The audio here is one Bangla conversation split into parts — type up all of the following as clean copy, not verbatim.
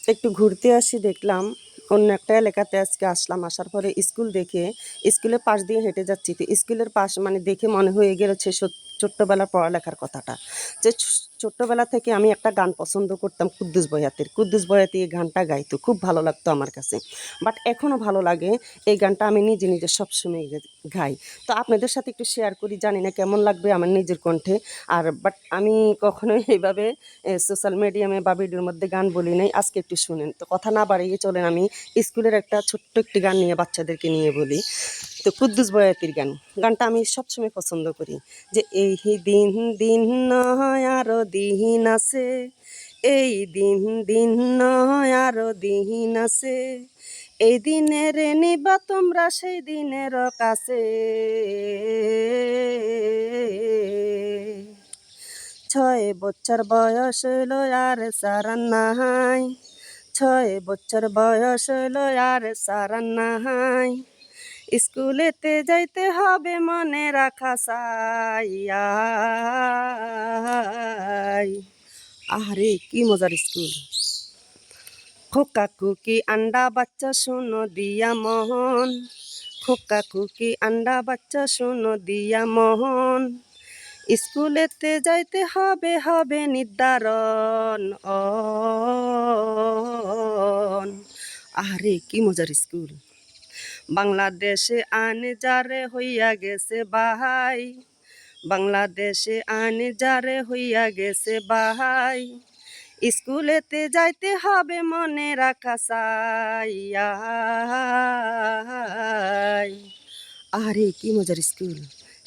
একটু ঘুরতে আসি, দেখলাম অন্য একটা এলাকাতে আজকে আসলাম। আসার পরে স্কুল দেখে স্কুলের পাশ দিয়ে হেঁটে যাচ্ছি, তো স্কুলের পাশ মানে দেখে মনে হয়ে গেছে ছোট্টবেলার পড়ালেখার কথাটা। যে ছোট্টবেলা থেকে আমি একটা গান পছন্দ করতাম, কুদ্দুস বয়াতি এই গানটা গাইতো, খুব ভালো লাগতো আমার কাছে। বাট এখনও ভালো লাগে এই গানটা, আমি নিজে নিজে সবসময় গাই। তো আপনাদের সাথে একটু শেয়ার করি, জানি না কেমন লাগবে আমার নিজের কণ্ঠে। আর বাট আমি কখনোই এইভাবে সোশ্যাল মিডিয়ামে বা ভিডিওর মধ্যে গান বলি নাই। আজকে একটু শুনেন। তো কথা না বাড়িয়ে চলেন, আমি স্কুলের একটা ছোট্ট একটি গান নিয়ে বাচ্চাদেরকে নিয়ে বলি। তো কুদ্দুস বয়াতির গানটা আমি সবসময় পছন্দ করি। যে এই দিন দিন নয় আরো দিন আছে, এই দিন দিন নয় আরো দিন আছে, এই দিনের নিবা তোমরা সেই দিনের কাছে। 6 বছর বয়স হইল আর সারান নাই, 6 বছর বয়স হইল আর সারান নাই, স্কুলেতে যাইতে হবে মনে রাখা চাই। আরে কি মজার স্কুল। খোকা খুকি আন্ডা বাচ্চা শোনো দিয়া মোহন, খোকা খুকি আন্ডা বাচ্চা শোনো দিয়া মোহন, স্কুলেতে যাইতে হবে হবে নির্ধারণ। আরে কি মজার স্কুল। বাংলাদেশে আনে যারে হইয়া গেছে বাহাই, বাংলাদেশে আনে যারে হইয়া গেছে বাহাই, স্কুলেতে যাইতে হবে মনে রাখা চাই। আরে কি মজার স্কুল।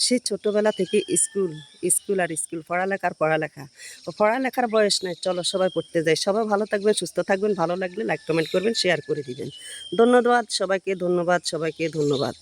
সে ছোটবেলা থেকে স্কুল, স্কুল আর স্কুল, পড়ালেখা। ও পড়ালেখার বয়স নাই, চলো সবাই পড়তে যাই। সবাই ভালো থাকবেন, সুস্থ থাকবেন। ভালো লাগলে লাইক কমেন্ট করবেন, শেয়ার করে দিবেন। ধন্যবাদ সবাইকে, ধন্যবাদ সবাইকে, ধন্যবাদ।